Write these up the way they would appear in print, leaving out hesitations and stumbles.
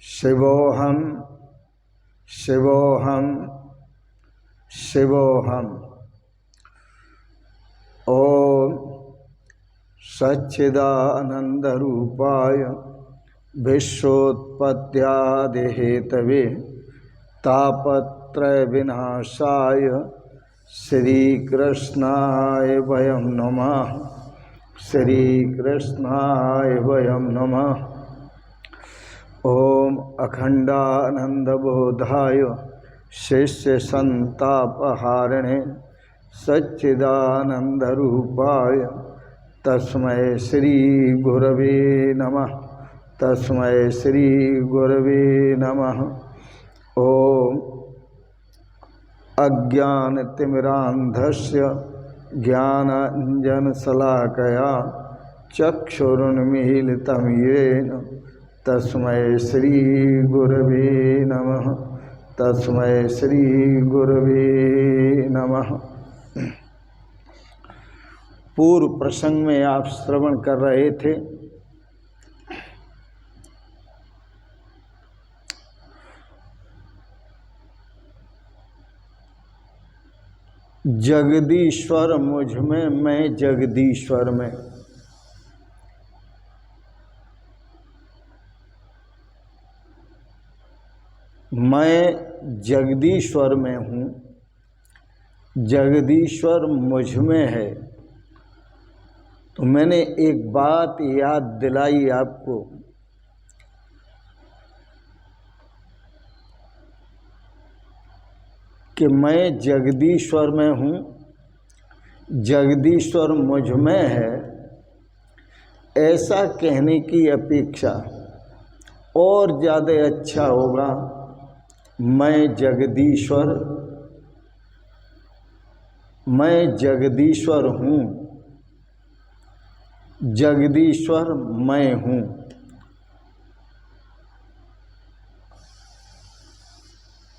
शिवोऽहं शिवोऽहं शिवोऽहम्। ओम सच्चिदानंदरूपाय विश्वोत्पत्त्यादिहेतवे तापत्रय विनाशाय श्रीकृष्णाय वयं नमः। श्रीकृष्णाय वयं नमः। ओम अखंडानंदबोधाय शिष्य संतापहारिणे सच्चिदानंदरूपाय तस्मै श्री गुरवे नमः। तस्मै श्री गुरवे नमः। ओम अज्ञानतिमिरान्धस्य ज्ञानाञ्जनशलाकया चक्षुरुन्मीलितं येन तस्मै श्री गुरवे नमः। तस्मै श्री गुरवे नमः। पूर्व प्रसंग में आप श्रवण कर रहे थे जगदीश्वर मुझ में, मैं जगदीश्वर में। मैं जगदीश्वर में हूँ, जगदीश्वर मुझ में है। तो मैंने एक बात याद दिलाई आपको कि मैं जगदीश्वर में हूँ, जगदीश्वर मुझ में है। ऐसा कहने की अपेक्षा और ज़्यादा अच्छा होगा मैं जगदीश्वर हूँ, जगदीश्वर मैं हूँ।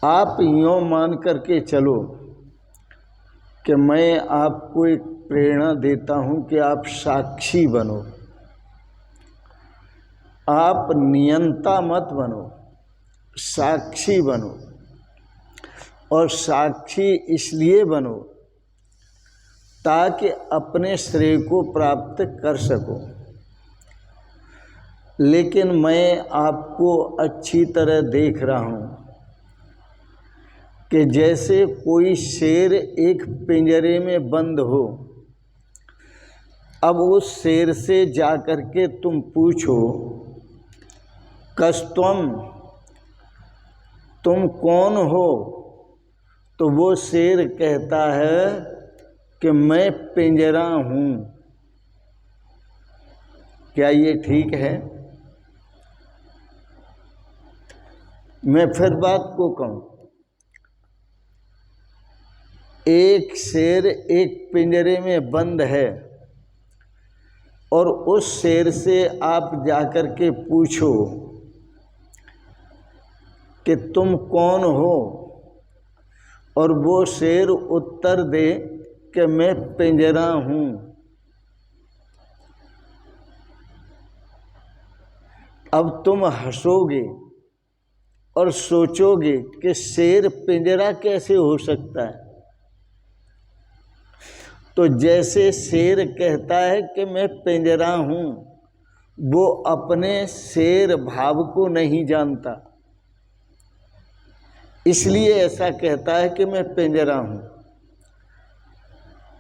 आप यूँ मान करके चलो कि मैं आपको एक प्रेरणा देता हूँ कि आप साक्षी बनो, आप नियंता मत बनो, साक्षी बनो। और साक्षी इसलिए बनो ताकि अपने श्रेय को प्राप्त कर सको। लेकिन मैं आपको अच्छी तरह देख रहा हूँ कि जैसे कोई शेर एक पिंजरे में बंद हो। अब उस शेर से जाकर के तुम पूछो कस्त्वम, तुम कौन हो? तो वो शेर कहता है कि मैं पिंजरा हूँ। क्या ये ठीक है? मैं फिर बात को कहूँ, एक शेर एक पिंजरे में बंद है और उस शेर से आप जाकर के पूछो कि तुम कौन हो, और वो शेर उत्तर दे कि मैं पिंजरा हूँ। अब तुम हंसोगे और सोचोगे कि शेर पिंजरा कैसे हो सकता है। तो जैसे शेर कहता है कि मैं पिंजरा हूँ, वो अपने शेर भाव को नहीं जानता, इसलिए ऐसा कहता है कि मैं पिंजरा हूँ।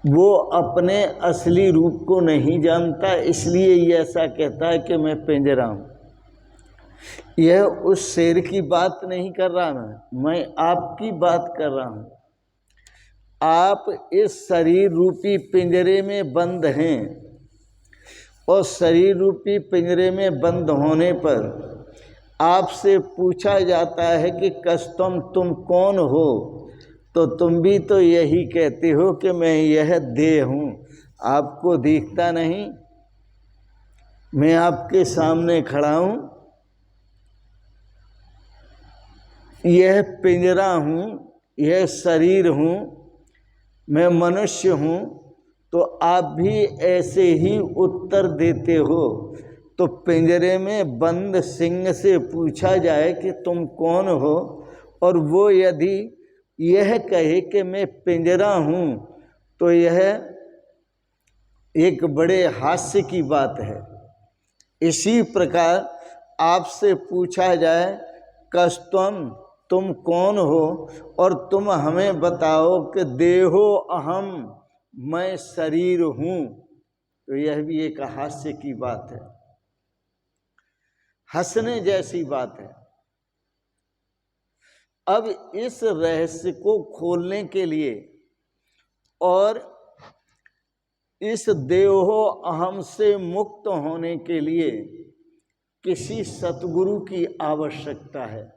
वो अपने असली रूप को नहीं जानता, इसलिए ये ऐसा कहता है कि मैं पिंजरा हूँ। यह उस शेर की बात नहीं कर रहा मैं आपकी बात कर रहा हूँ। आप इस शरीर रूपी पिंजरे में बंद हैं और शरीर रूपी पिंजरे में बंद होने पर आपसे पूछा जाता है कि कस्त्वम, तुम कौन हो? तो तुम भी तो यही कहते हो कि मैं यह देह हूँ। आपको दिखता नहीं? मैं आपके सामने खड़ा हूँ, यह पिंजरा हूँ, यह शरीर हूँ, मैं मनुष्य हूँ। तो आप भी ऐसे ही उत्तर देते हो तो पिंजरे में बंद सिंह से पूछा जाए कि तुम कौन हो, और वो यदि यह कहे कि मैं पिंजरा हूँ, तो यह एक बड़े हास्य की बात है। इसी प्रकार आपसे पूछा जाए कस्तम, तुम कौन हो, और तुम हमें बताओ कि देहो अहम, मैं शरीर हूँ, तो यह भी एक हास्य की बात है, हंसने जैसी बात है। अब इस रहस्य को खोलने के लिए और इस देहो अहम से मुक्त होने के लिए किसी सतगुरु की आवश्यकता है,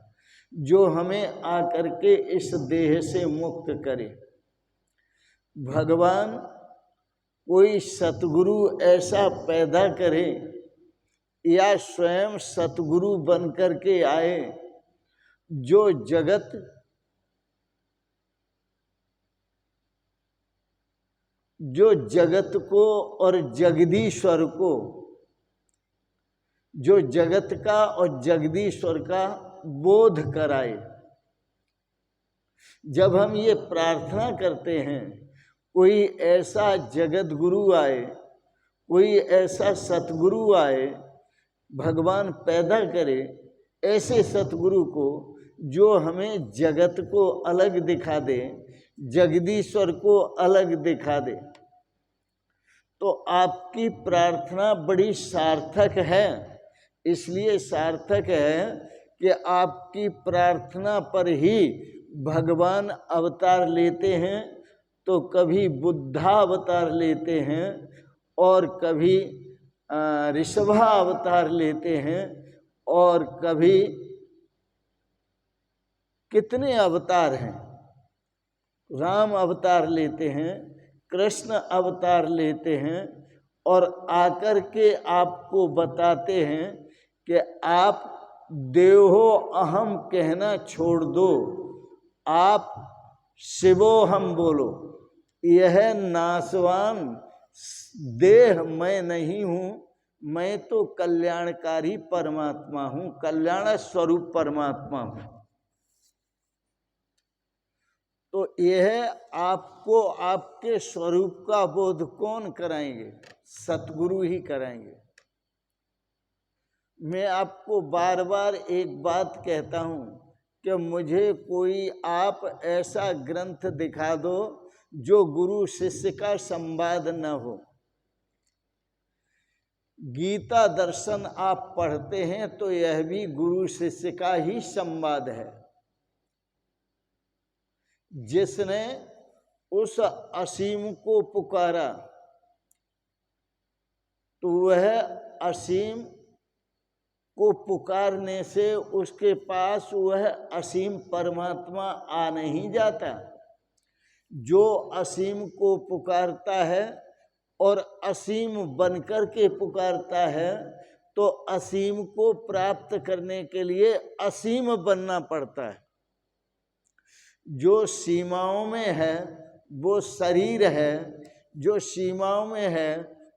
जो हमें आकर के इस देह से मुक्त करे। भगवान कोई सतगुरु ऐसा पैदा करे या स्वयं सतगुरु बन कर के आए, जो जगत को और जगदीश्वर को, जो जगत का और जगदीश्वर का बोध कराए। जब हम ये प्रार्थना करते हैं कोई ऐसा जगत गुरु आए, कोई ऐसा सतगुरु आए, भगवान पैदा करे ऐसे सतगुरु को जो हमें जगत को अलग दिखा दे, जगदीश्वर को अलग दिखा दे, तो आपकी प्रार्थना बड़ी सार्थक है। इसलिए सार्थक है कि आपकी प्रार्थना पर ही भगवान अवतार लेते हैं। तो कभी बुद्धा अवतार लेते हैं और कभी ऋषभा अवतार लेते हैं और कभी कितने अवतार हैं, राम अवतार लेते हैं, कृष्ण अवतार लेते हैं और आकर के आपको बताते हैं कि आप देहो अहम कहना छोड़ दो, आप शिवोहम बोलो। यह नासवान देह मैं नहीं हूँ, मैं तो कल्याणकारी परमात्मा हूँ, कल्याण स्वरूप परमात्मा हूँ। तो यह आपको आपके स्वरूप का बोध कौन कराएंगे? सतगुरु ही कराएंगे। मैं आपको बार बार एक बात कहता हूँ कि मुझे कोई आप ऐसा ग्रंथ दिखा दो जो गुरु शिष्य का संवाद न हो। गीता दर्शन आप पढ़ते हैं तो यह भी गुरु शिष्य का ही संवाद है। जिसने उस असीम को पुकारा तो वह असीम को पुकारने से उसके पास वह असीम परमात्मा आ नहीं जाता। जो असीम को पुकारता है और असीम बनकर के पुकारता है, तो असीम को प्राप्त करने के लिए असीम बनना पड़ता है। जो सीमाओं में है वो शरीर है, जो सीमाओं में है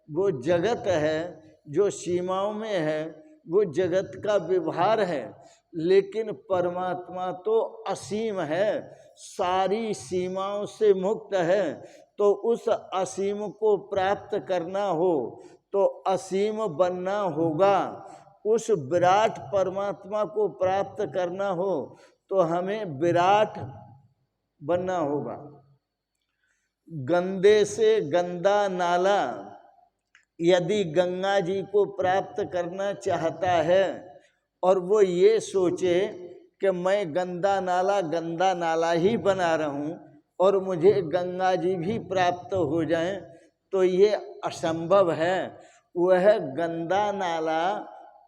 वो जगत है, जो सीमाओं में है वो जगत का व्यवहार है। लेकिन परमात्मा तो असीम है, सारी सीमाओं से मुक्त है। तो उस असीम को प्राप्त करना हो तो असीम बनना होगा। उस विराट परमात्मा को प्राप्त करना हो तो हमें विराट बनना होगा। गंदे से गंदा नाला यदि गंगा जी को प्राप्त करना चाहता है और वो ये सोचे कि मैं गंदा नाला ही बना रहा हूँ और मुझे गंगा जी भी प्राप्त हो जाएं, तो ये असंभव है। वह गंदा नाला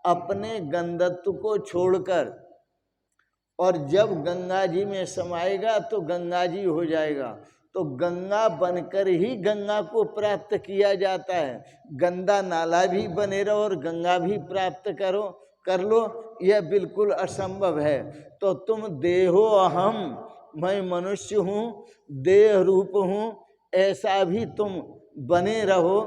अपने गंधत्व को छोड़कर और जब गंगा जी में समाएगा तो गंगा जी हो जाएगा। तो गंगा बनकर ही गंगा को प्राप्त किया जाता है। गंदा नाला भी बने रहो और गंगा भी प्राप्त कर लो, यह बिल्कुल असंभव है। तो तुम देहो अहम, मैं मनुष्य हूँ, देह रूप हूँ, ऐसा भी तुम बने रहो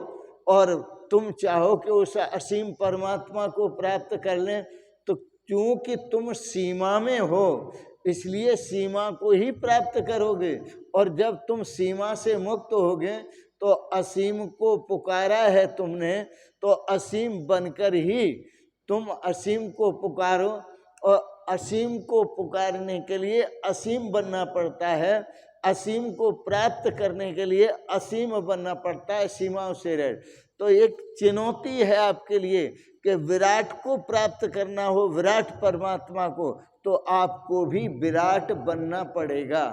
और तुम चाहो कि उस असीम परमात्मा को प्राप्त कर लें, तो क्योंकि तुम सीमा में हो इसलिए सीमा को ही प्राप्त करोगे। और जब तुम सीमा से मुक्त होगे तो असीम को पुकारा है तुमने, तो असीम बनकर ही तुम असीम को पुकारो। और असीम को पुकारने के लिए असीम बनना पड़ता है, असीम को प्राप्त करने के लिए असीम बनना पड़ता है, सीमाओं से रह। तो एक चुनौती है आपके लिए कि विराट को प्राप्त करना हो, विराट परमात्मा को, तो आपको भी विराट बनना पड़ेगा।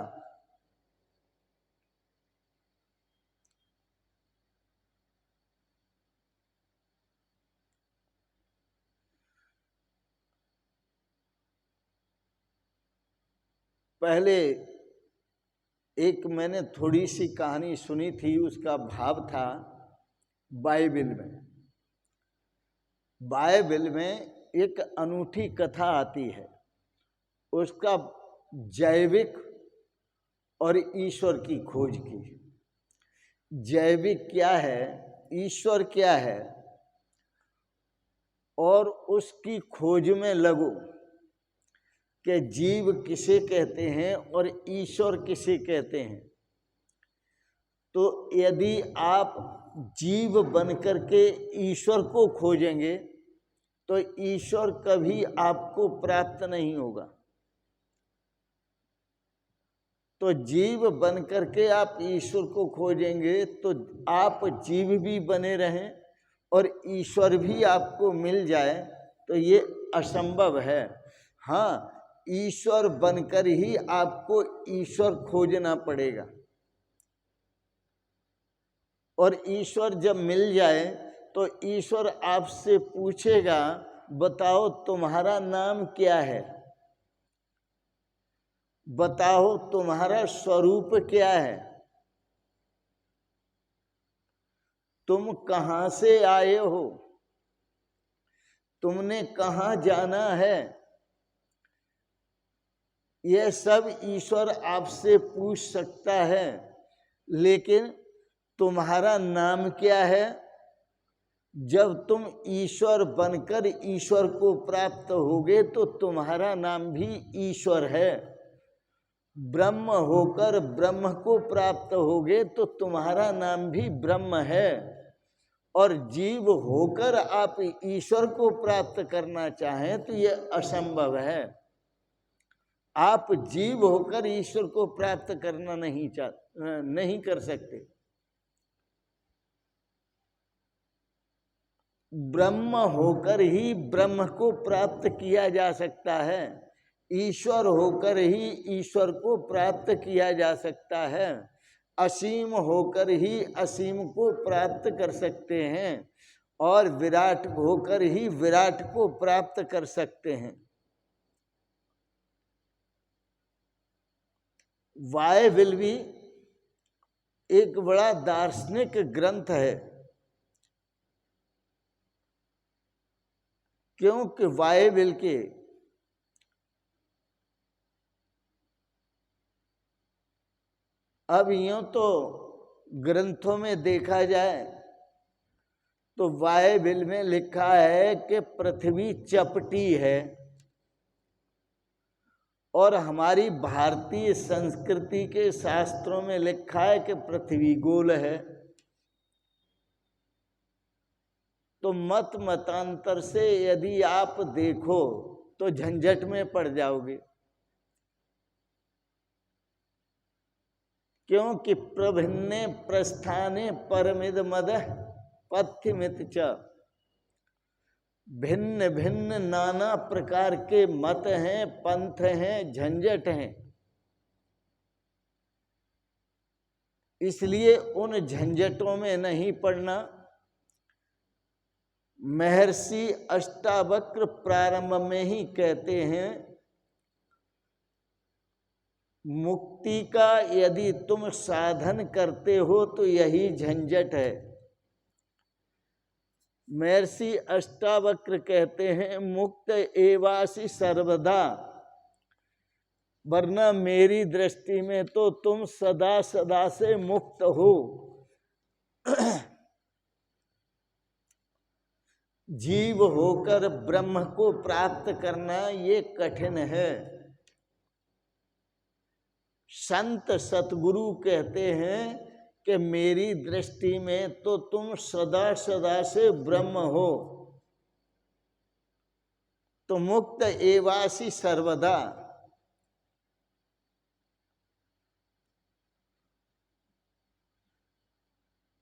पहले एक मैंने थोड़ी सी कहानी सुनी थी, उसका भाव था बाइबिल में। बाइबिल में एक अनूठी कथा आती है, उसका जैविक और ईश्वर की खोज की। जैविक क्या है, ईश्वर क्या है, और उसकी खोज में लगो कि जीव किसे कहते हैं और ईश्वर किसे कहते हैं। तो यदि आप जीव बनकर के ईश्वर को खोजेंगे तो ईश्वर कभी आपको प्राप्त नहीं होगा। तो जीव बनकर के आप ईश्वर को खोजेंगे तो आप जीव भी बने रहें और ईश्वर भी आपको मिल जाए, तो ये असंभव है। हाँ, ईश्वर बनकर ही आपको ईश्वर खोजना पड़ेगा। और ईश्वर जब मिल जाए तो ईश्वर आपसे पूछेगा, बताओ तुम्हारा नाम क्या है, बताओ तुम्हारा स्वरूप क्या है, तुम कहाँ से आए हो, तुमने कहाँ जाना है। यह सब ईश्वर आपसे पूछ सकता है, लेकिन तुम्हारा नाम क्या है? जब तुम ईश्वर बनकर ईश्वर को प्राप्त होगे तो तुम्हारा नाम भी ईश्वर है। ब्रह्म होकर ब्रह्म को प्राप्त होगे तो तुम्हारा नाम भी ब्रह्म है। और जीव होकर आप ईश्वर को प्राप्त करना चाहें तो यह असंभव है। आप जीव होकर ईश्वर को प्राप्त करना नहीं कर सकते। ब्रह्म होकर ही ब्रह्म को प्राप्त किया जा सकता है, ईश्वर होकर ही ईश्वर को प्राप्त किया जा सकता है, असीम होकर ही असीम को प्राप्त कर सकते हैं, और विराट होकर ही विराट को प्राप्त कर सकते हैं। बाइबिल भी एक बड़ा दार्शनिक ग्रंथ है, क्योंकि बाइबिल के अब यूं तो ग्रंथों में देखा जाए तो बाइबिल में लिखा है कि पृथ्वी चपटी है, और हमारी भारतीय संस्कृति के शास्त्रों में लिखा है कि पृथ्वी गोल है। तो मत मतांतर से यदि आप देखो तो झंझट में पड़ जाओगे, क्योंकि प्रभिन्ने प्रस्थाने परमिद मदः पथ्यमित च। भिन्न भिन्न नाना प्रकार के मत हैं, पंथ हैं, झंझट हैं। इसलिए उन झंझटों में नहीं पड़ना। महर्षि अष्टावक्र प्रारंभ में ही कहते हैं, मुक्ति का यदि तुम साधन करते हो तो यही झंझट है। महर्षि अष्टावक्र कहते हैं, मुक्त एवासि सर्वदा, वरना मेरी दृष्टि में तो तुम सदा सदा से मुक्त हो। जीव होकर ब्रह्म को प्राप्त करना ये कठिन है। संत सतगुरु कहते हैं कि मेरी दृष्टि में तो तुम सदा सदा से ब्रह्म हो, तो मुक्त एवासी सर्वदा।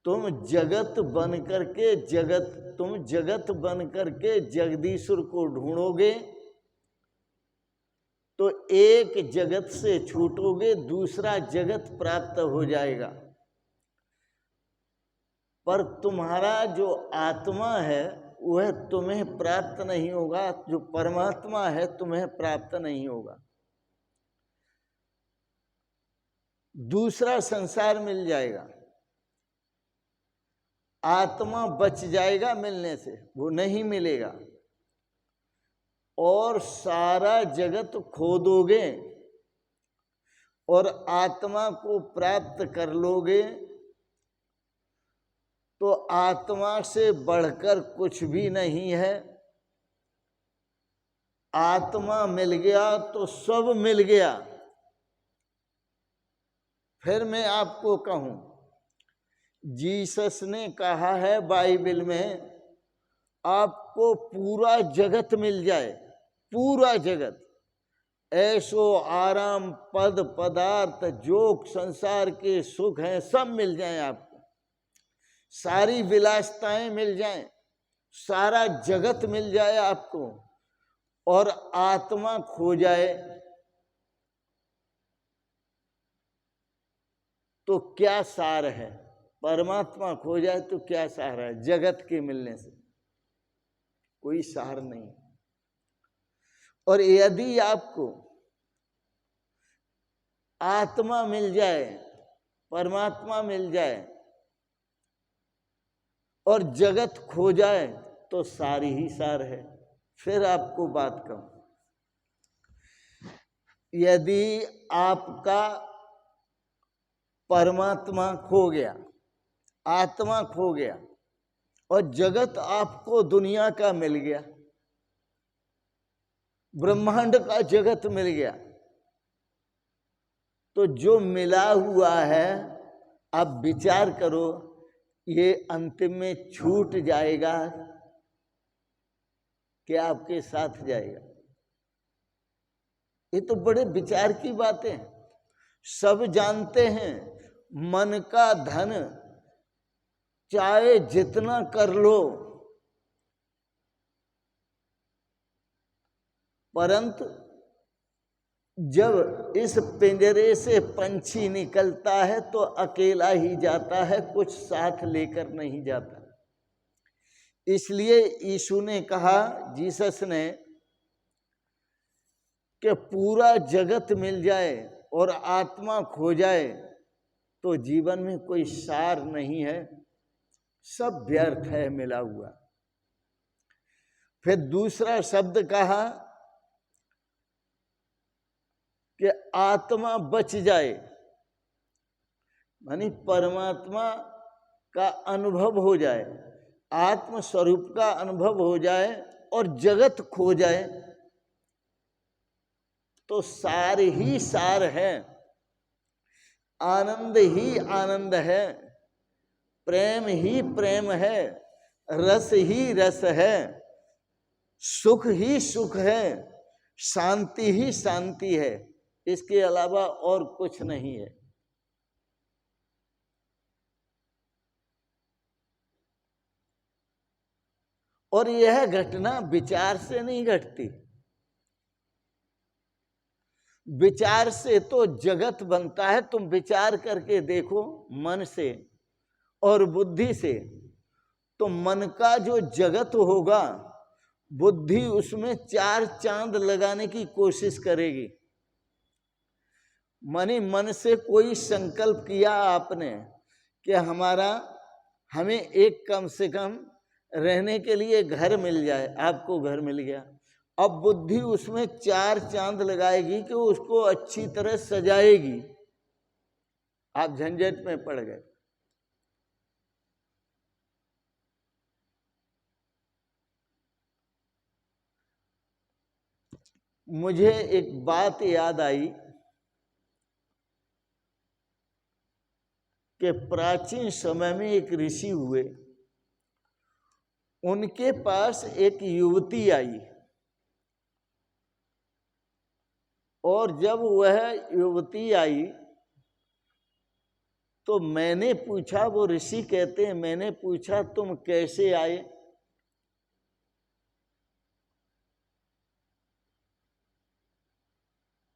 तुम जगत बन करके जगत बन करके जगदीश्वर को ढूंढोगे तो एक जगत से छूटोगे, दूसरा जगत प्राप्त हो जाएगा। पर तुम्हारा जो आत्मा है वह तुम्हें प्राप्त नहीं होगा, जो परमात्मा है तुम्हें प्राप्त नहीं होगा। दूसरा संसार मिल जाएगा, आत्मा बच जाएगा मिलने से, वो नहीं मिलेगा। और सारा जगत खो दोगे और आत्मा को प्राप्त कर लोगे तो आत्मा से बढ़कर कुछ भी नहीं है। आत्मा मिल गया तो सब मिल गया। फिर मैं आपको कहूं, जीसस ने कहा है बाइबल में, आपको पूरा जगत मिल जाए, पूरा जगत, ऐसो आराम पद पदार्थ जो संसार के सुख हैं सब मिल जाएं आपको, सारी विलासताएं मिल जाएं, सारा जगत मिल जाए आपको, और आत्मा खो जाए तो क्या सार है? परमात्मा खो जाए तो क्या सार है? जगत के मिलने से कोई सार नहीं। और यदि आपको आत्मा मिल जाए, परमात्मा मिल जाए और जगत खो जाए तो सारी ही सार है। फिर आपको बात कहूं, यदि आपका परमात्मा खो गया, आत्मा खो गया और जगत आपको दुनिया का मिल गया, ब्रह्मांड का जगत मिल गया, तो जो मिला हुआ है आप विचार करो, ये अंतिम में छूट जाएगा कि आपके साथ जाएगा? ये तो बड़े विचार की बातें हैं। सब जानते हैं मन का धन चाहे जितना कर लो, परंतु जब इस पिंजरे से पंछी निकलता है तो अकेला ही जाता है, कुछ साथ लेकर नहीं जाता। इसलिए यीशु ने कहा, जीसस ने, कि पूरा जगत मिल जाए और आत्मा खो जाए तो जीवन में कोई सार नहीं है, सब व्यर्थ है मिला हुआ। फिर दूसरा शब्द कहा कि आत्मा बच जाए, मानी परमात्मा का अनुभव हो जाए, आत्म स्वरूप का अनुभव हो जाए और जगत खो जाए तो सार ही सार है, आनंद ही आनंद है, प्रेम ही प्रेम है, रस ही रस है, सुख ही सुख है, शांति ही शांति है। इसके अलावा और कुछ नहीं है। और यह घटना विचार से नहीं घटती। विचार से तो जगत बनता है। तुम विचार करके देखो मन से और बुद्धि से, तो मन का जो जगत होगा, बुद्धि उसमें 4 चांद लगाने की कोशिश करेगी। माने मन से कोई संकल्प किया आपने कि हमें एक कम से कम रहने के लिए घर मिल जाए, आपको घर मिल गया। अब बुद्धि उसमें 4 चांद लगाएगी कि उसको अच्छी तरह सजाएगी, आप झंझट में पड़ गए। मुझे एक बात याद आई कि प्राचीन समय में एक ऋषि हुए, उनके पास एक युवती आई और जब वह युवती आई तो मैंने पूछा, वो ऋषि कहते हैं, मैंने पूछा तुम कैसे आए?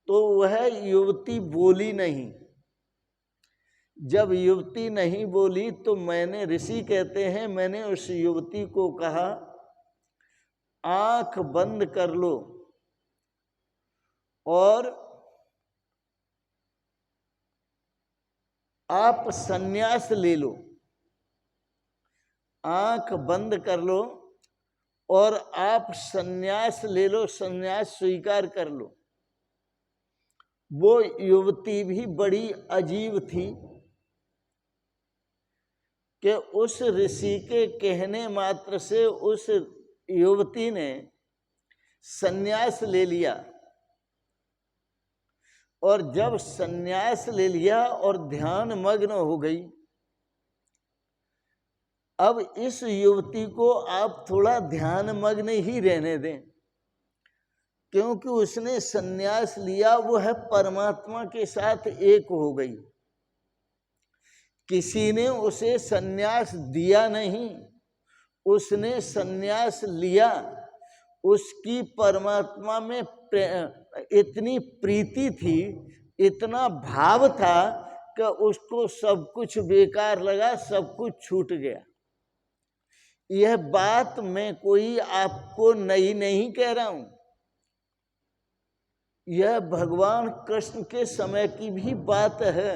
तो वह युवती बोली नहीं। जब युवती नहीं बोली तो मैंने, ऋषि कहते हैं, मैंने उस युवती को कहा आंख बंद कर लो और आप संन्यास ले लो। आंख बंद कर लो और आप संन्यास ले लो, संन्यास स्वीकार कर लो। वो युवती भी बड़ी अजीब थी कि उस ऋषि के कहने मात्र से उस युवती ने संन्यास ले लिया, और जब संन्यास ले लिया और ध्यान मग्न हो गई। अब इस युवती को आप थोड़ा ध्यान मग्न ही रहने दें, क्योंकि उसने संन्यास लिया, वो है परमात्मा के साथ एक हो गई। किसी ने उसे संन्यास दिया नहीं, उसने संन्यास लिया। उसकी परमात्मा में इतनी प्रीति थी, इतना भाव था कि उसको सब कुछ बेकार लगा, सब कुछ छूट गया। यह बात मैं कोई आपको नई नहीं कह रहा हूं, यह भगवान कृष्ण के समय की भी बात है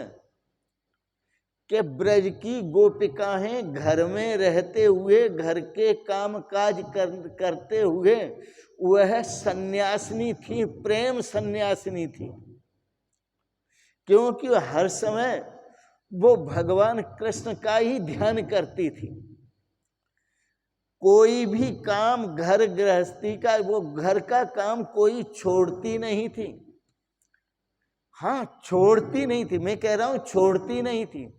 कि ब्रज की गोपिकाएं घर में रहते हुए, घर के काम काज करते हुए वह सन्यासिनी थी, प्रेम सन्यासिनी थी, क्योंकि हर समय वो भगवान कृष्ण का ही ध्यान करती थी। कोई भी काम, घर गृहस्थी का, वो घर का काम कोई छोड़ती नहीं थी। हाँ, छोड़ती नहीं थी, मैं कह रहा हूं छोड़ती नहीं थी।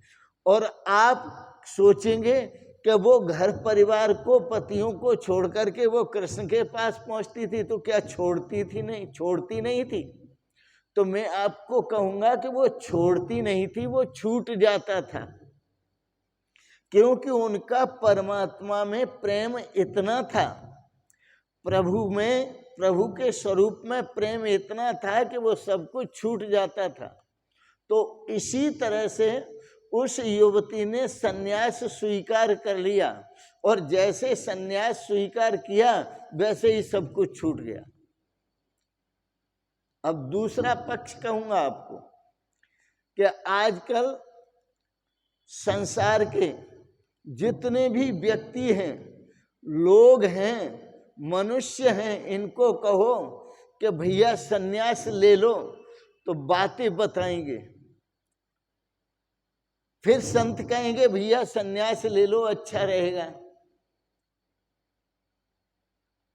और आप सोचेंगे कि वो घर परिवार को, पतियों को छोड़ करके वो कृष्ण के पास पहुंचती थी, तो क्या छोड़ती थी? नहीं, छोड़ती नहीं थी। तो मैं आपको कहूंगा कि वो छोड़ती नहीं थी, वो छूट जाता था, क्योंकि उनका परमात्मा में प्रेम इतना था, प्रभु में, प्रभु के स्वरूप में प्रेम इतना था कि वो सब कुछ छूट जाता था। तो इसी तरह से उस युवती ने सन्यास स्वीकार कर लिया, और जैसे सन्यास स्वीकार किया वैसे ही सब कुछ छूट गया। अब दूसरा पक्ष कहूंगा आपको कि आजकल संसार के जितने भी व्यक्ति हैं, लोग हैं, मनुष्य हैं, इनको कहो कि भैया सन्यास ले लो, तो बातें बताएंगे। फिर संत कहेंगे भैया सन्यास ले लो, अच्छा रहेगा।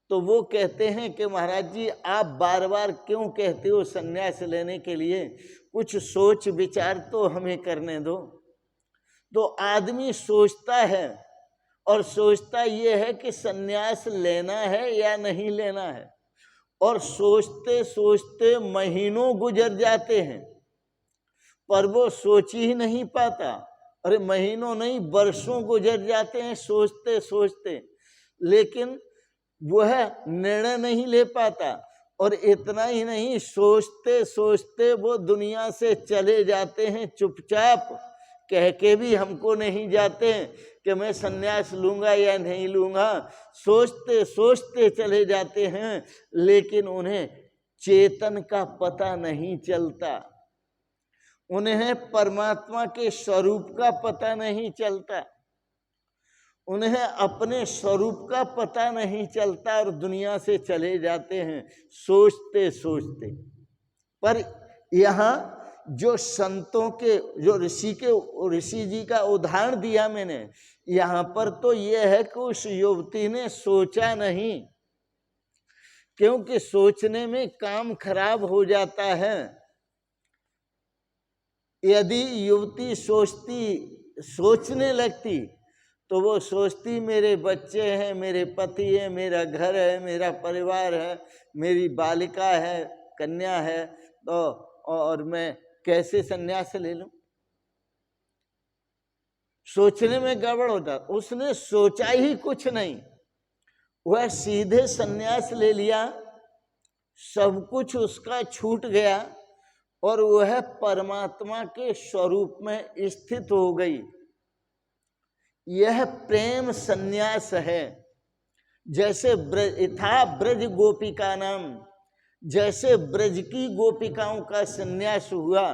तो वो कहते हैं कि महाराज जी आप बार बार क्यों कहते हो सन्यास लेने के लिए, कुछ सोच विचार तो हमें करने दो। तो आदमी सोचता है, और सोचता ये है कि सन्यास लेना है या नहीं लेना है, और सोचते सोचते महीनों गुजर जाते हैं, पर वो सोच ही नहीं पाता। अरे महीनों नहीं, वर्षों गुजर जाते हैं सोचते सोचते, लेकिन वह निर्णय नहीं ले पाता। और इतना ही नहीं, सोचते सोचते वो दुनिया से चले जाते हैं, चुपचाप कह के भी हमको नहीं जाते हैं कि मैं सन्यास लूंगा या नहीं लूंगा। सोचते सोचते चले जाते हैं, लेकिन उन्हें चेतन का पता नहीं चलता, उन्हें परमात्मा के स्वरूप का पता नहीं चलता, उन्हें अपने स्वरूप का पता नहीं चलता, और दुनिया से चले जाते हैं सोचते सोचते। पर यहाँ जो संतों के, जो ऋषि जी का उदाहरण दिया मैंने, यहाँ पर तो यह है कि उस युवती ने सोचा नहीं, क्योंकि सोचने में काम खराब हो जाता है। यदि युवती सोचने लगती तो वो सोचती मेरे बच्चे हैं, मेरे पति है, मेरा घर है, मेरा परिवार है, मेरी बालिका है, कन्या है, तो और मैं कैसे संन्यास ले लूं। सोचने में गड़बड़ होता। उसने सोचा ही कुछ नहीं, वह सीधे संन्यास ले लिया, सब कुछ उसका छूट गया और वह परमात्मा के स्वरूप में स्थित हो गई। यह प्रेम संन्यास है। जैसे था ब्रज गोपिका नाम, जैसे ब्रज की गोपिकाओं का संन्यास हुआ,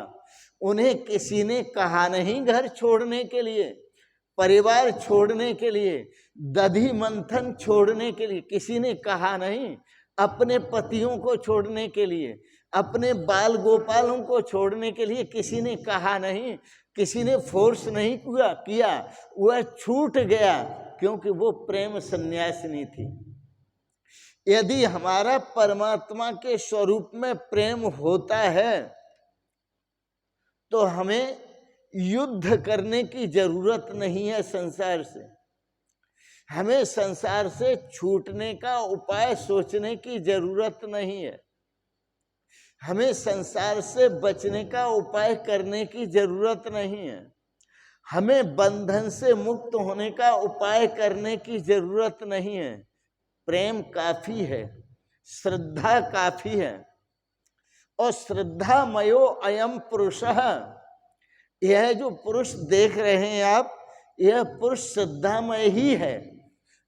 उन्हें किसी ने कहा नहीं घर छोड़ने के लिए, परिवार छोड़ने के लिए, दधि मंथन छोड़ने के लिए किसी ने कहा नहीं, अपने पतियों को छोड़ने के लिए, अपने बाल गोपालों को छोड़ने के लिए किसी ने कहा नहीं, किसी ने फोर्स नहीं किया, वह छूट गया क्योंकि वो प्रेम संन्यासिनी थी। यदि हमारा परमात्मा के स्वरूप में प्रेम होता है तो हमें युद्ध करने की जरूरत नहीं है संसार से। हमें संसार से छूटने का उपाय सोचने की जरूरत नहीं है। हमें संसार से बचने का उपाय करने की जरूरत नहीं है। हमें बंधन से मुक्त होने का उपाय करने की जरूरत नहीं है। प्रेम काफी है, श्रद्धा काफी है। और श्रद्धा मयो अयम पुरुषः, यह जो पुरुष देख रहे हैं आप, यह पुरुष श्रद्धामय ही है।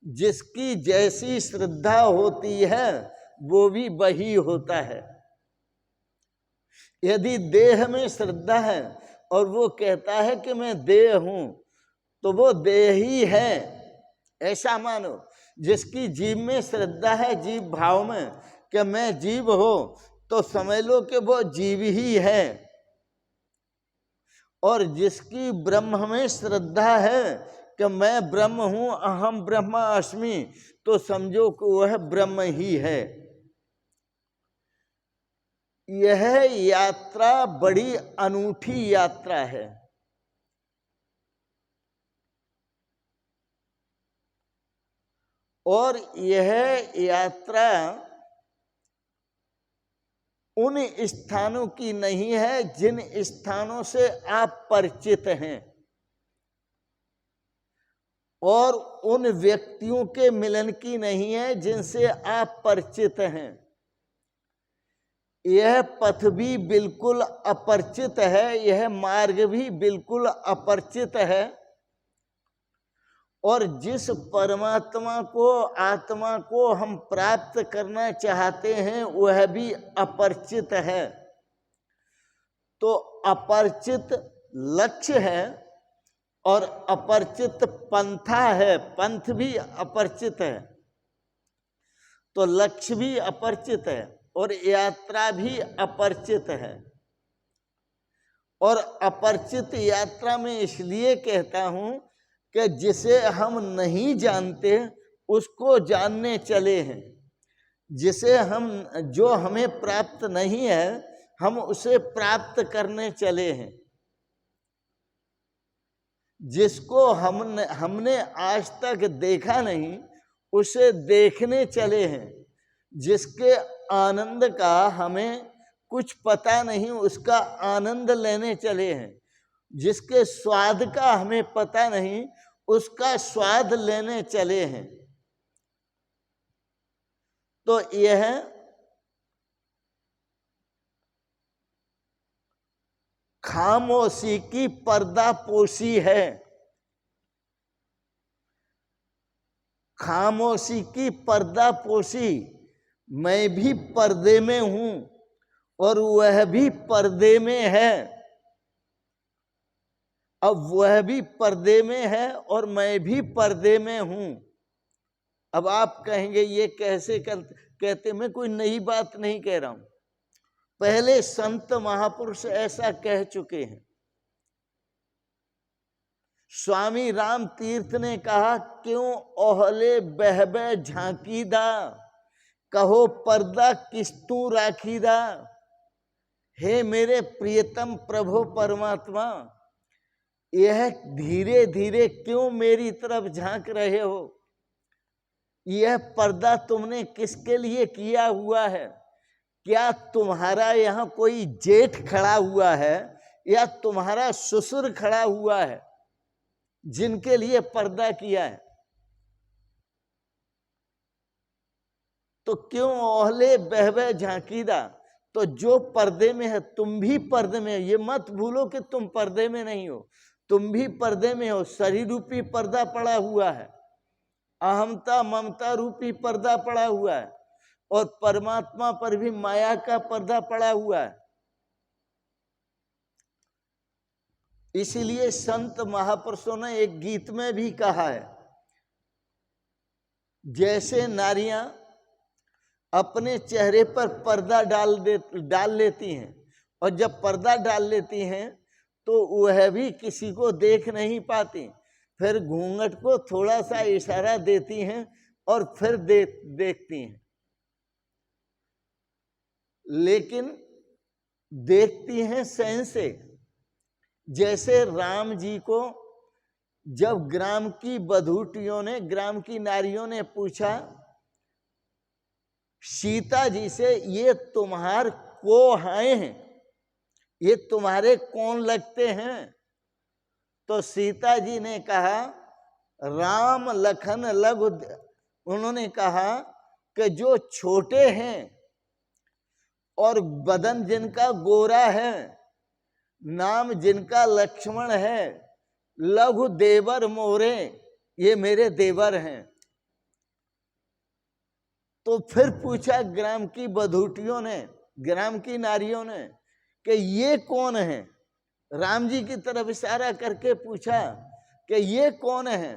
जिसकी जैसी श्रद्धा होती है वो भी वही होता है। यदि देह में श्रद्धा है और वो कहता है कि मैं देह हूं, तो वो देह ही है, ऐसा मानो। जिसकी जीव में श्रद्धा है, जीव भाव में, कि मैं जीव हो, तो समझ लो कि वो जीव ही है। और जिसकी ब्रह्म में श्रद्धा है कि मैं ब्रह्म हूं, अहम ब्रह्मास्मि, तो समझो कि वह ब्रह्म ही है। यह यात्रा बड़ी अनूठी यात्रा है। और यह यात्रा उन स्थानों की नहीं है जिन स्थानों से आप परिचित हैं, और उन व्यक्तियों के मिलन की नहीं है जिनसे आप परिचित हैं। यह पथ भी बिल्कुल अपरिचित है, यह मार्ग भी बिल्कुल अपरिचित है। और जिस परमात्मा को, आत्मा को हम प्राप्त करना चाहते हैं वह भी अपरिचित है। तो अपरिचित लक्ष्य है और अपरिचित पंथा है, पंथ भी अपरिचित है। तो लक्ष्य भी अपरिचित है और यात्रा भी अपरिचित है। और अपरिचित यात्रा में इसलिए कहता हूं कि जिसे हम नहीं जानते उसको जानने चले हैं। जिसे हम, जो हमें प्राप्त नहीं है, हम उसे प्राप्त करने चले हैं। जिसको हमने आज तक देखा नहीं उसे देखने चले हैं। जिसके आनंद का हमें कुछ पता नहीं उसका आनंद लेने चले हैं। जिसके स्वाद का हमें पता नहीं उसका स्वाद लेने चले हैं। तो यह खामोशी की पर्दापोशी है। खामोशी की पर्दापोशी। मैं भी पर्दे में हूं और वह भी पर्दे में है। अब वह भी पर्दे में है और मैं भी पर्दे में हूं। अब आप कहेंगे ये कैसे कहते? मैं कोई नई बात नहीं कह रहा हूं, पहले संत महापुरुष ऐसा कह चुके हैं। स्वामी राम तीर्थ ने कहा, क्यों ओहले बहबे झांकीदा, कहो पर्दा किस तू राखीदा, हे मेरे प्रियतम प्रभु परमात्मा, यह धीरे धीरे क्यों मेरी तरफ झांक रहे हो? यह पर्दा तुमने किसके लिए किया हुआ है? क्या तुम्हारा यहाँ कोई जेठ खड़ा हुआ है या तुम्हारा ससुर खड़ा हुआ है जिनके लिए पर्दा किया है? तो क्यों ओहले बहबह झांकीदा, तो जो पर्दे में है तुम भी पर्दे में हो। ये मत भूलो कि तुम पर्दे में नहीं हो, तुम भी पर्दे में हो। शरीर रूपी पर्दा पड़ा हुआ है, अहमता ममता रूपी पर्दा पड़ा हुआ है, और परमात्मा पर भी माया का पर्दा पड़ा हुआ है। इसीलिए संत महापुरुषों ने एक गीत में भी कहा है, जैसे नारियां अपने चेहरे पर पर्दा डाल लेती हैं, और जब पर्दा डाल लेती हैं तो वह भी किसी को देख नहीं पाती, फिर घूंघट को थोड़ा सा इशारा देती हैं और फिर देखती हैं, लेकिन देखती हैं सहन से। जैसे राम जी को जब ग्राम की बधूटियों ने, ग्राम की नारियों ने पूछा सीता जी से, ये तुम्हार को आए हैं, ये तुम्हारे कौन लगते हैं? तो सीता जी ने कहा राम लखन लघु। उन्होंने कहा कि जो छोटे हैं और बदन जिनका गोरा है, नाम जिनका लक्ष्मण है, लघु देवर मोरे, ये मेरे देवर हैं। तो फिर पूछा ग्राम की बधूटियों ने, ग्राम की नारियों ने, कि ये कौन है? राम जी की तरफ इशारा करके पूछा कि ये कौन है?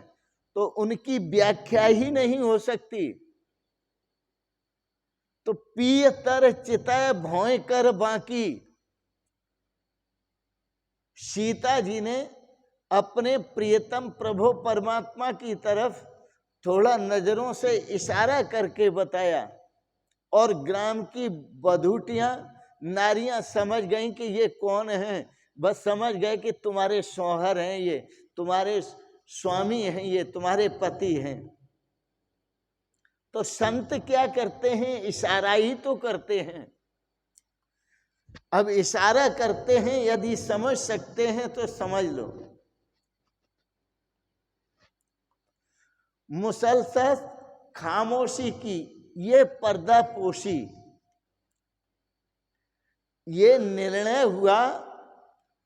तो उनकी व्याख्या ही नहीं हो सकती। तो पिय तर चितय भौं कर बाकी, सीता जी ने अपने प्रियतम प्रभु परमात्मा की तरफ थोड़ा नजरों से इशारा करके बताया, और ग्राम की बधूटियां नारियां समझ गईं कि ये कौन हैं। बस समझ गए कि तुम्हारे शौहर हैं, ये तुम्हारे स्वामी हैं, ये तुम्हारे पति हैं। तो संत क्या करते हैं? इशारा ही तो करते हैं। अब इशारा करते हैं, यदि समझ सकते हैं तो समझ लो। मुसलसल खामोशी की ये पर्दापोशी, ये निर्णय हुआ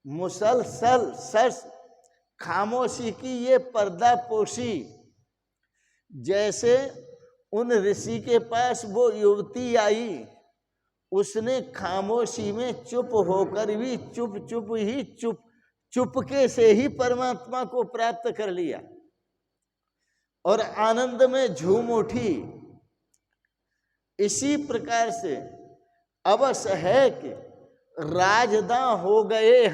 मुसलसल सस खामोशी की ये पर्दापोशी। जैसे उन ऋषि के पास वो युवती आई, उसने खामोशी में चुप होकर भी चुपके से ही परमात्मा को प्राप्त कर लिया और आनंद में झूम उठी। इसी प्रकार से अवश्य है कि राजदा हो गए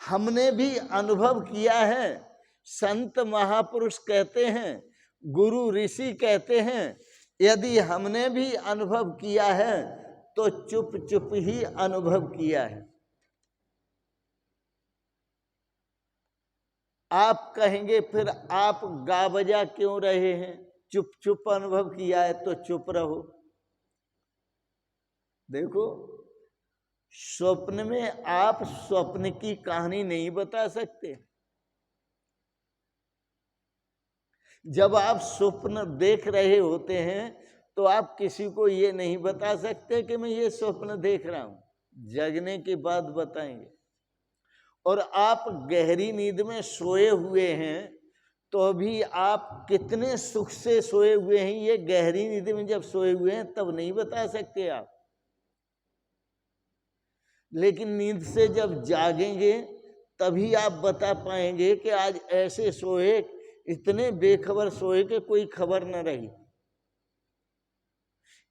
हमने भी अनुभव किया है। संत महापुरुष कहते हैं, गुरु ऋषि कहते हैं, यदि हमने भी अनुभव किया है तो चुप चुप ही अनुभव किया है। आप कहेंगे फिर आप गा बजा क्यों रहे हैं? चुप चुप अनुभव किया है तो चुप रहो। देखो, स्वप्न में आप स्वप्न की कहानी नहीं बता सकते। जब आप स्वप्न देख रहे होते हैं तो आप किसी को ये नहीं बता सकते कि मैं ये स्वप्न देख रहा हूं, जगने के बाद बताएंगे। और आप गहरी नींद में सोए हुए हैं तो भी आप कितने सुख से सोए हुए हैं, ये गहरी नींद में जब सोए हुए हैं तब नहीं बता सकते आप। लेकिन नींद से जब जागेंगे तभी आप बता पाएंगे कि आज ऐसे सोए, इतने बेखबर सोए कि कोई खबर न रही।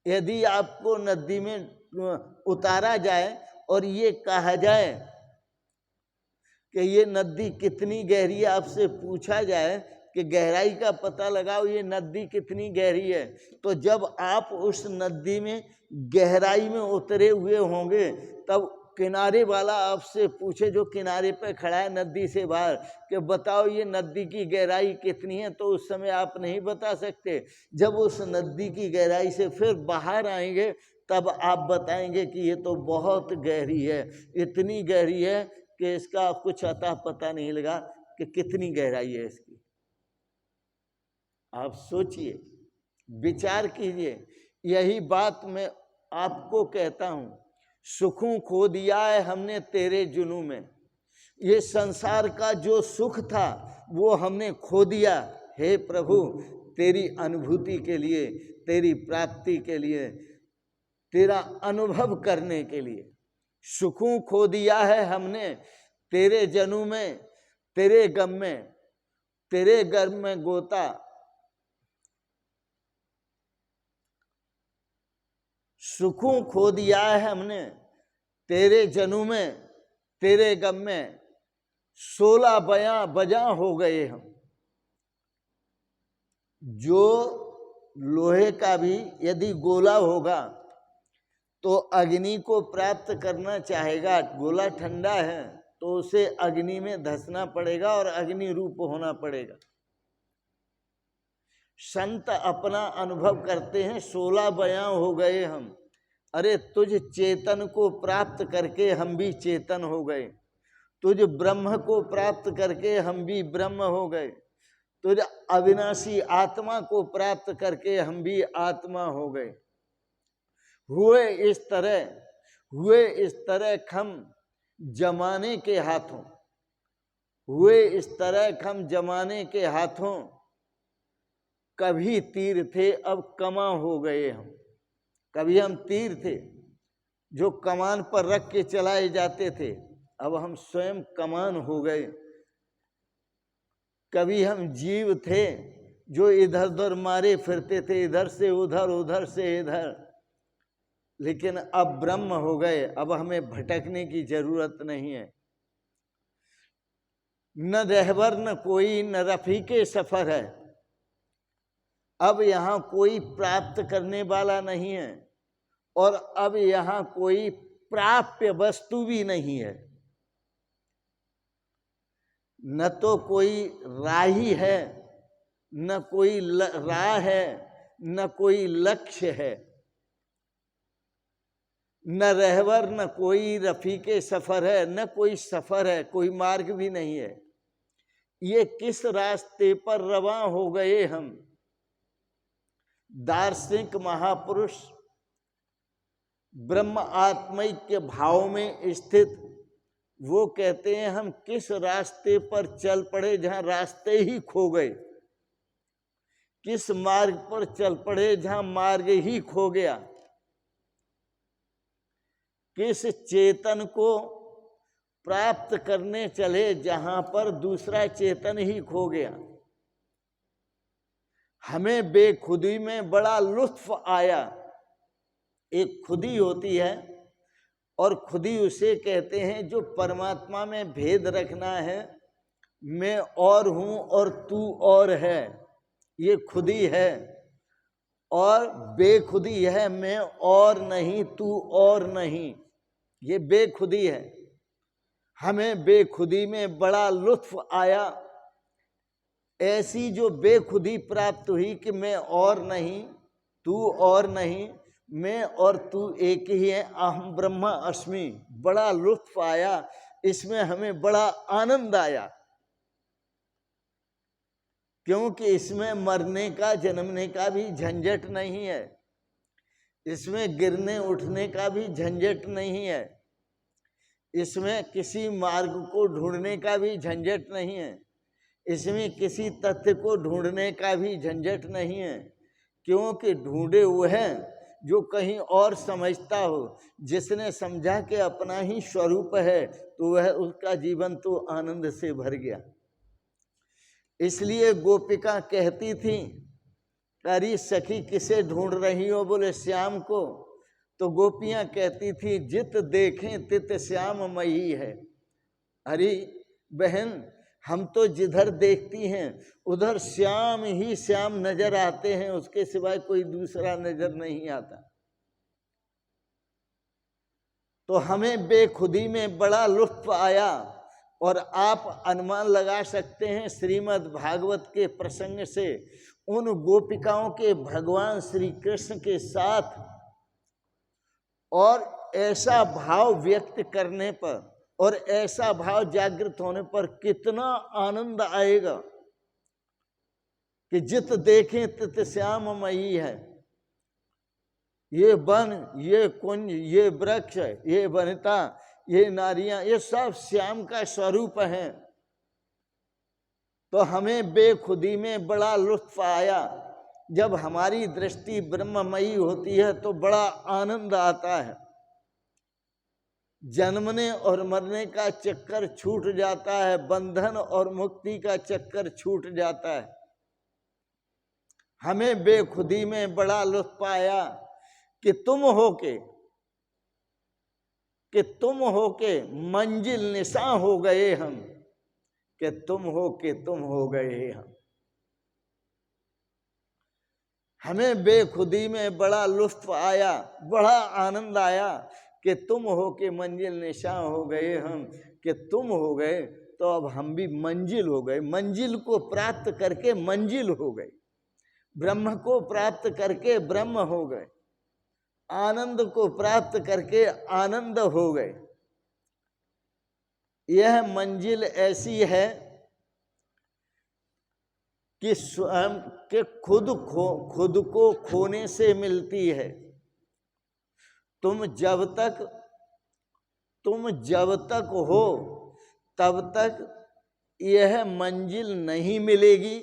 यदि आपको नदी में उतारा जाए और ये कहा जाए कि ये नदी कितनी गहरी है, आपसे पूछा जाए कि गहराई का पता लगाओ, ये नदी कितनी गहरी है। तो जब आप उस नदी में गहराई में उतरे हुए होंगे, तब किनारे वाला आपसे पूछे, जो किनारे पे खड़ा है नदी से बाहर, कि बताओ ये नदी की गहराई कितनी है, तो उस समय आप नहीं बता सकते। जब उस नदी की गहराई से फिर बाहर आएंगे, तब आप बताएंगे कि ये तो बहुत गहरी है, इतनी गहरी है कि इसका कुछ अता पता नहीं लगा कि कितनी गहराई है इसकी। आप सोचिए, विचार कीजिए। यही बात मैं आपको कहता हूं, सुखों खो दिया है हमने तेरे जुनू में। ये संसार का जो सुख था वो हमने खो दिया। हे प्रभु, तेरी अनुभूति के लिए, तेरी प्राप्ति के लिए, तेरा अनुभव करने के लिए सुखों खो दिया है हमने तेरे जनू में, तेरे गम में, तेरे गर्भ में गोता। सुखों खो दिया है हमने तेरे जनू में, तेरे गम में, 16 बयां हो गए हम। जो लोहे का भी यदि गोला होगा तो अग्नि को प्राप्त करना चाहेगा, गोला ठंडा है तो उसे अग्नि में धंसना पड़ेगा और अग्नि रूप होना पड़ेगा। संत अपना अनुभव करते हैं, 16 बयां हो गए हम। अरे तुझ चेतन को प्राप्त करके हम भी चेतन हो गए, तुझ ब्रह्म को प्राप्त करके हम भी ब्रह्म हो गए, तुझ अविनाशी आत्मा को प्राप्त करके हम भी आत्मा हो गए। हुए इस तरह खम जमाने के हाथों, हुए इस तरह खम जमाने के हाथों। कभी तीर थे अब कमा हो गए हम। कभी हम तीर थे जो कमान पर रख के चलाए जाते थे, अब हम स्वयं कमान हो गए। कभी हम जीव थे जो इधर उधर मारे फिरते थे, इधर से उधर, उधर से इधर, लेकिन अब ब्रह्म हो गए। अब हमें भटकने की जरूरत नहीं है। न रहबर न कोई, न रफीके सफर है। अब यहाँ कोई प्राप्त करने वाला नहीं है और अब यहाँ कोई प्राप्य वस्तु भी नहीं है। न तो कोई राही है, न कोई राह है, न कोई लक्ष्य है। न रहबर न कोई रफीके सफर है, न कोई सफर है, कोई मार्ग भी नहीं है। ये किस रास्ते पर रवां हो गए हम। दार्शनिक महापुरुष ब्रह्म आत्मैक्य भाव में स्थित, वो कहते हैं हम किस रास्ते पर चल पड़े जहां रास्ते ही खो गए, किस मार्ग पर चल पड़े जहां मार्ग ही खो गया, किस चेतन को प्राप्त करने चले जहां पर दूसरा चेतन ही खो गया। हमें बेखुदी में बड़ा लुत्फ आया। एक खुदी होती है और खुदी उसे कहते हैं जो परमात्मा में भेद रखना है। मैं और हूं और तू और है, ये खुदी है। और बेखुदी है, मैं और नहीं तू और नहीं, ये बेखुदी है। हमें बेखुदी में बड़ा लुत्फ आया। ऐसी जो बेखुदी प्राप्त हुई कि मैं और नहीं तू और नहीं, मैं और तू एक ही है, अहम ब्रह्मा अस्मि, बड़ा लुत्फ आया। इसमें हमें बड़ा आनंद आया, क्योंकि इसमें मरने का जन्मने का भी झंझट नहीं है, इसमें गिरने उठने का भी झंझट नहीं है, इसमें किसी मार्ग को ढूंढने का भी झंझट नहीं है, इसमें किसी तथ्य को ढूंढने का भी झंझट नहीं है। क्योंकि ढूंढे हुए हैं जो कहीं और समझता हो। जिसने समझा कि अपना ही स्वरूप है तो वह, उसका जीवन तो आनंद से भर गया। इसलिए गोपिका कहती थी, अरे सखी किसे ढूंढ रही हो? बोले श्याम को। तो गोपियां कहती थी, जित देखें तित श्याम मई है। अरे बहन, हम तो जिधर देखती हैं उधर श्याम ही श्याम नजर आते हैं, उसके सिवाय कोई दूसरा नजर नहीं आता। तो हमें बेखुदी में बड़ा लुत्फ आया। और आप अनुमान लगा सकते हैं श्रीमद् भागवत के प्रसंग से, उन गोपिकाओं के भगवान श्री कृष्ण के साथ और ऐसा भाव व्यक्त करने पर और ऐसा भाव जागृत होने पर कितना आनंद आएगा कि जित देखें तित श्याममयी है। ये वन, ये कुंज, ये वृक्ष, ये वनिता, ये नारियां, ये सब श्याम का स्वरूप है। तो हमें बेखुदी में बड़ा लुत्फ आया। जब हमारी दृष्टि ब्रह्ममयी होती है तो बड़ा आनंद आता है। जन्मने और मरने का चक्कर छूट जाता है, बंधन और मुक्ति का चक्कर छूट जाता है। हमें बेखुदी में बड़ा लुत्फ आया कि तुम होके मंजिल निशा हो गए हम, कि तुम हो गए हम। हमें बेखुदी में बड़ा लुत्फ आया, बड़ा आनंद आया कि तुम हो के मंजिल निशा हो गए हम, कि तुम हो गए तो अब हम भी मंजिल हो गए। मंजिल को प्राप्त करके मंजिल हो गए, ब्रह्म को प्राप्त करके ब्रह्म हो गए, आनंद को प्राप्त करके आनंद हो गए। यह मंजिल ऐसी है कि स्वयं के खुद को खोने से मिलती है। तुम जब तक हो तब तक यह मंजिल नहीं मिलेगी,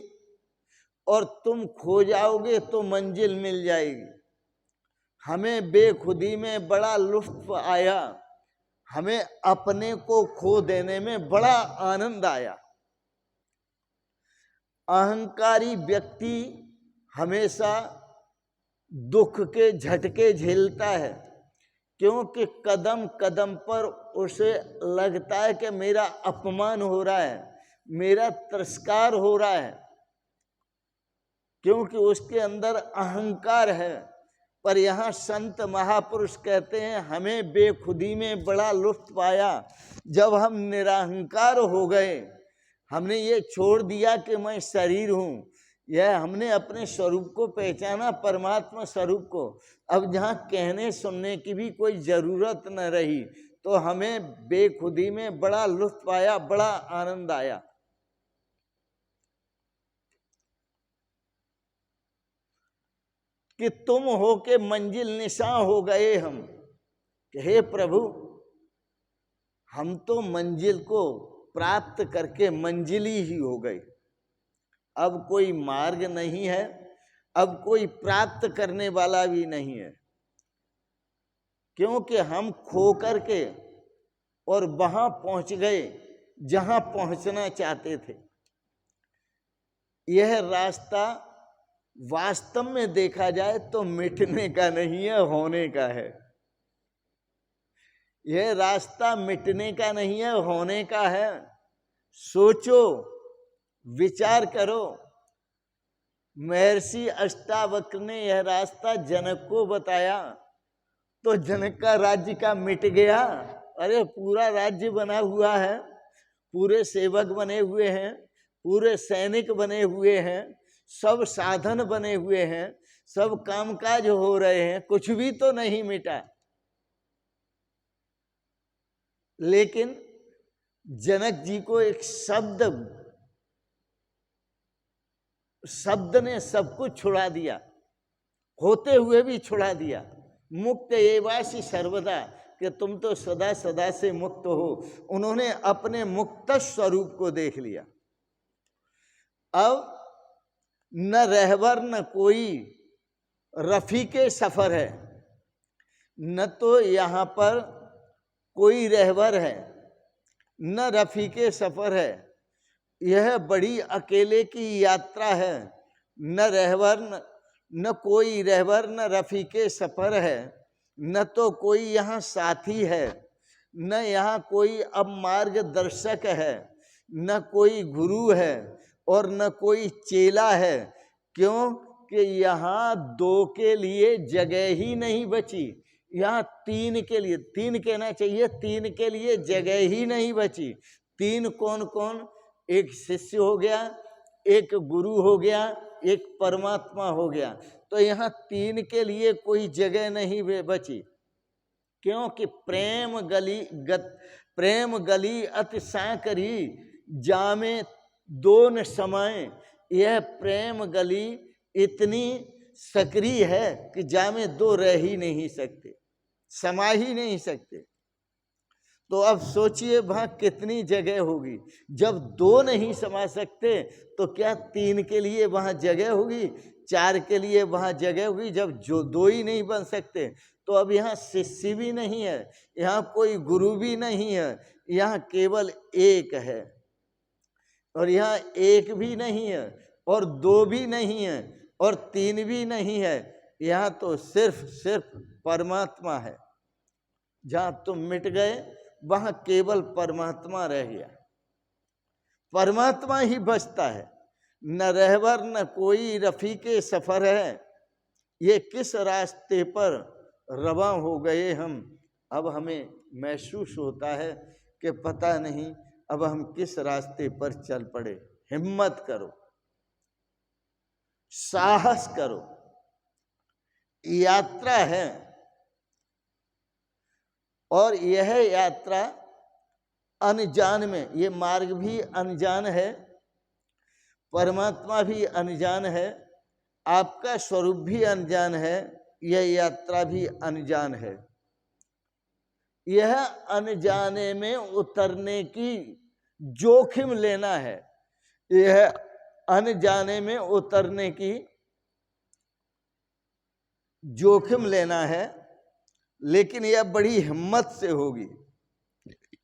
और तुम खो जाओगे तो मंजिल मिल जाएगी। हमें बेखुदी में बड़ा लुत्फ आया, हमें अपने को खो देने में बड़ा आनंद आया। अहंकारी व्यक्ति हमेशा दुख के झटके झेलता है, क्योंकि कदम कदम पर उसे लगता है कि मेरा अपमान हो रहा है, मेरा तिरस्कार हो रहा है, क्योंकि उसके अंदर अहंकार है। पर यहाँ संत महापुरुष कहते हैं हमें बेखुदी में बड़ा लुत्फ आया जब हम निरहंकार हो गए। हमने ये छोड़ दिया कि मैं शरीर हूँ, यह हमने अपने स्वरूप को पहचाना, परमात्मा स्वरूप को। अब जहाँ कहने सुनने की भी कोई ज़रूरत न रही, तो हमें बेखुदी में बड़ा लुत्फ आया, बड़ा आनंद आया। कि तुम हो के मंजिल निशा हो गए हम, कि हे प्रभु हम तो मंजिल को प्राप्त करके मंजिली ही हो गए। अब कोई मार्ग नहीं है, अब कोई प्राप्त करने वाला भी नहीं है, क्योंकि हम खो करके और वहां पहुंच गए जहां पहुंचना चाहते थे। यह रास्ता वास्तव में देखा जाए तो मिटने का नहीं है, होने का है। यह रास्ता मिटने का नहीं है, होने का है। सोचो, विचार करो। महर्षि अष्टावक्र ने यह रास्ता जनक को बताया तो जनक का राज्य का मिट गया। अरे पूरा राज्य बना हुआ है, पूरे सेवक बने हुए हैं, पूरे सैनिक बने हुए हैं, सब साधन बने हुए हैं, सब कामकाज हो रहे हैं, कुछ भी तो नहीं मिटा। लेकिन जनक जी को एक शब्द ने सब कुछ छुड़ा दिया, होते हुए भी छुड़ा दिया। मुक्त एवासी सर्वदा, कि तुम तो सदा सदा से मुक्त हो। उन्होंने अपने मुक्त स्वरूप को देख लिया। अब न रहबर न कोई रफीके सफर है, न तो यहाँ पर कोई रहबर है न रफीके सफर है। यह बड़ी अकेले की यात्रा है। न रहबर न कोई रहबर न रफीके सफर है, न तो कोई यहाँ साथी है, न यहाँ कोई अब मार्गदर्शक है। न कोई गुरु है और न कोई चेला है। क्यों कि यहाँ दो के लिए जगह ही नहीं बची, यहाँ तीन के लिए, तीन कहना चाहिए, तीन के लिए जगह ही नहीं बची। तीन कौन कौन? एक शिष्य हो गया, एक गुरु हो गया, एक परमात्मा हो गया। तो यहाँ तीन के लिए कोई जगह नहीं बची। क्योंकि प्रेम गली अति सांकरी जामे दोन समय। यह प्रेम गली इतनी सक्रिय है कि जामे दो रह ही नहीं सकते, समा ही नहीं सकते। तो अब सोचिए वहां कितनी जगह होगी। जब दो नहीं समा सकते तो क्या तीन के लिए वहां जगह होगी, चार के लिए वहां जगह होगी? जब जो दो ही नहीं बन सकते तो अब यहाँ शिष्य भी नहीं है, यहाँ कोई गुरु भी नहीं है, यहाँ केवल एक है। और यहाँ एक भी नहीं है और दो भी नहीं है और तीन भी नहीं है, यहाँ तो सिर्फ परमात्मा है। जहाँ तुम मिट गए वहाँ केवल परमात्मा रह गया, परमात्मा ही बचता है। न रहबर न कोई रफीके सफर है, ये किस रास्ते पर रवा हो गए हम। अब हमें महसूस होता है कि पता नहीं अब हम किस रास्ते पर चल पड़े। हिम्मत करो, साहस करो, यात्रा है और यह यात्रा अनजान में, ये मार्ग भी अनजान है, परमात्मा भी अनजान है, आपका स्वरूप भी अनजान है, यह यात्रा भी अनजान है। यह अनजाने में उतरने की जोखिम लेना है, यह अनजाने में उतरने की जोखिम लेना है, लेकिन यह बड़ी हिम्मत से होगी।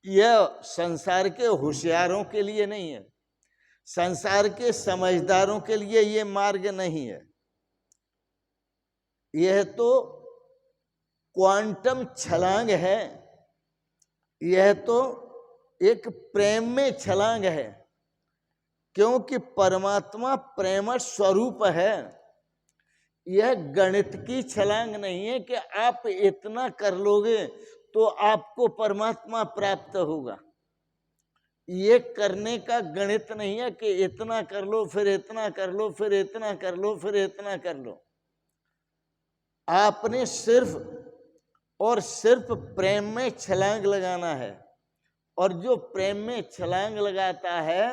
यह संसार के होशियारों के लिए नहीं है, संसार के समझदारों के लिए यह मार्ग नहीं है। यह तो क्वांटम छलांग है, यह तो एक प्रेम में छलांग है। क्योंकि परमात्मा प्रेम स्वरूप है। यह गणित की छलांग नहीं है कि आप इतना कर लोगे तो आपको परमात्मा प्राप्त होगा। ये करने का गणित नहीं है कि इतना कर लो फिर इतना कर लो फिर इतना कर लो फिर इतना कर लो। आपने सिर्फ और सिर्फ प्रेम में छलांग लगाना है, और जो प्रेम में छलांग लगाता है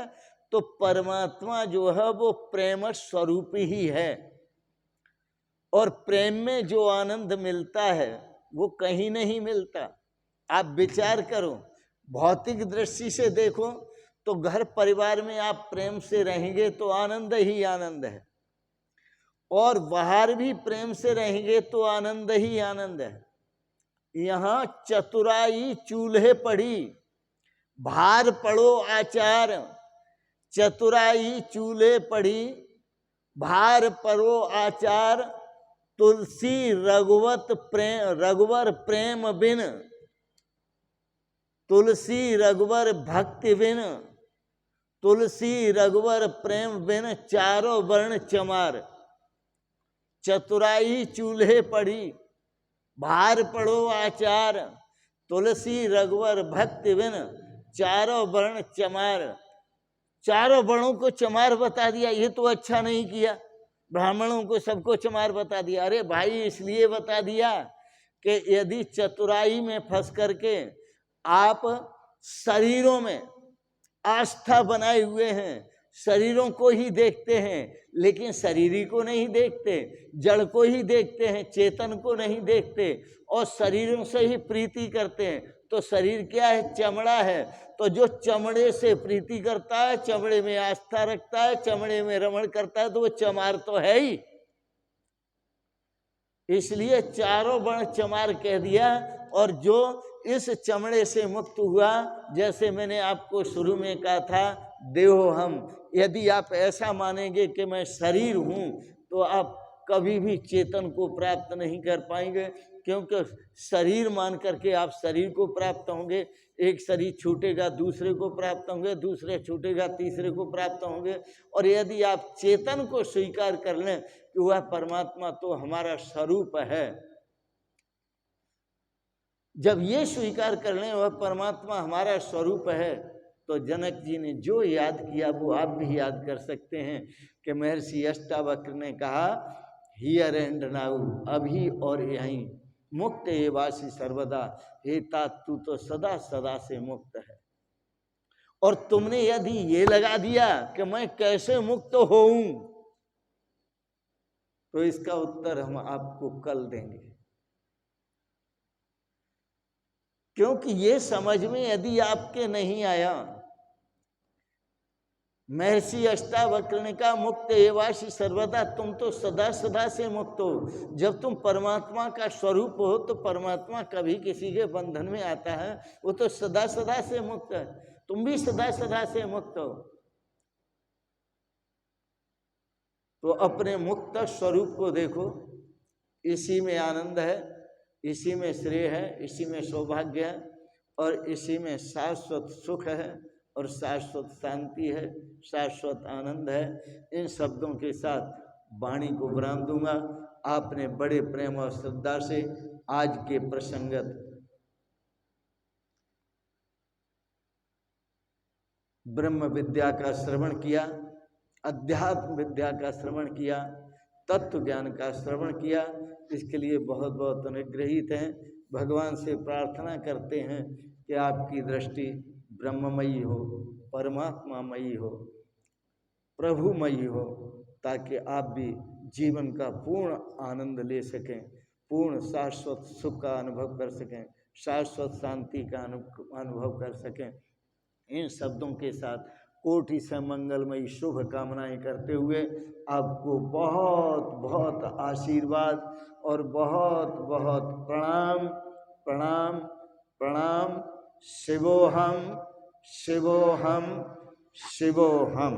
तो परमात्मा जो है वो प्रेम स्वरूप ही है। और प्रेम में जो आनंद मिलता है वो कहीं नहीं मिलता। आप विचार करो, भौतिक दृष्टि से देखो तो घर परिवार में आप प्रेम से रहेंगे तो आनंद ही आनंद है, और बाहर भी प्रेम से रहेंगे तो आनंद ही आनंद है। यहाँ चतुराई चूल्हे पड़ी, भार पड़ो आचार। चतुराई चूल्हे पड़ी, भार पड़ो आचार। तुलसी रघुवर प्रेम बिन, तुलसी रघुवर भक्ति बिन, तुलसी रघुवर प्रेम बिन चारों वर्ण चमार। चतुराई चूल्हे पड़ी, भार पड़ो आचार। तुलसी रघुवर भक्ति बिन चारों वर्ण चमार। चारों वर्णों को चमार बता दिया, ये तो अच्छा नहीं किया। ब्राह्मणों को सबको चमार बता दिया। अरे भाई, इसलिए बता दिया कि यदि चतुराई में फंस करके आप शरीरों में आस्था बनाए हुए हैं, शरीरों को ही देखते हैं लेकिन शरीरी को नहीं देखते, जड़ को ही देखते हैं, चेतन को नहीं देखते, और शरीरों से ही प्रीति करते हैं, तो शरीर क्या है? चमड़ा है। तो जो चमड़े से प्रीति करता है, चमड़े में आस्था रखता है, चमड़े में रमण करता है, तो वो चमार तो है ही। इसलिए चारों वर्ण चमार कह दिया। और जो इस चमड़े से मुक्त हुआ, जैसे मैंने आपको शुरू में कहा था, देहो हम, यदि आप ऐसा मानेंगे कि मैं शरीर हूं तो आप कभी भी चेतन को प्राप्त नहीं कर पाएंगे, क्योंकि शरीर मान करके आप शरीर को प्राप्त होंगे, एक शरीर छूटेगा दूसरे को प्राप्त होंगे, दूसरे छूटेगा तीसरे को प्राप्त होंगे। और यदि आप चेतन को स्वीकार कर लें कि वह परमात्मा तो हमारा स्वरूप है, जब ये स्वीकार कर लें वह परमात्मा हमारा स्वरूप है, तो जनक जी ने जो याद किया वो आप भी याद कर सकते हैं कि महर्षि अष्टावक्र ने कहा, हियर एंड नाउ, अभी और यहीं, मुक्त एवासी सर्वदा, हे तात तू तो सदा सदा से मुक्त है। और तुमने यदि ये लगा दिया कि मैं कैसे मुक्त होऊं, तो इसका उत्तर हम आपको कल देंगे, क्योंकि ये समझ में यदि आपके नहीं आया, महर्षि अष्टावक्र ने कहा मुक्त एवासी सर्वदा, तुम तो सदा सदा से मुक्त हो। जब तुम परमात्मा का स्वरूप हो तो परमात्मा कभी किसी के बंधन में आता है, वो तो सदा सदा से मुक्त है, तुम भी सदा सदा से मुक्त हो। तो अपने मुक्त स्वरूप को देखो, इसी में आनंद है, इसी में श्रेय है, इसी में सौभाग्य है, और इसी में शाश्वत सुख है और शाश्वत शांति है, शाश्वत आनंद है। इन शब्दों के साथ वाणी को विराम दूंगा। आपने बड़े प्रेम और श्रद्धा से आज के प्रसंगत ब्रह्म विद्या का श्रवण किया, अध्यात्म विद्या का श्रवण किया, तत्व ज्ञान का श्रवण किया, इसके लिए बहुत बहुत अनुग्रहित हैं। भगवान से प्रार्थना करते हैं कि आपकी दृष्टि ब्रह्ममयी हो, परमात्मामयी हो, प्रभुमयी हो, ताकि आप भी जीवन का पूर्ण आनंद ले सकें, पूर्ण शाश्वत सुख का अनुभव कर सकें, शाश्वत शांति का अनुभव कर सकें। इन शब्दों के साथ कोटि से मंगलमयी शुभ कामनाएं करते हुए आपको बहुत बहुत आशीर्वाद और बहुत बहुत प्रणाम प्रणाम प्रणाम। शिवोहम शिवोहम शिवोहम।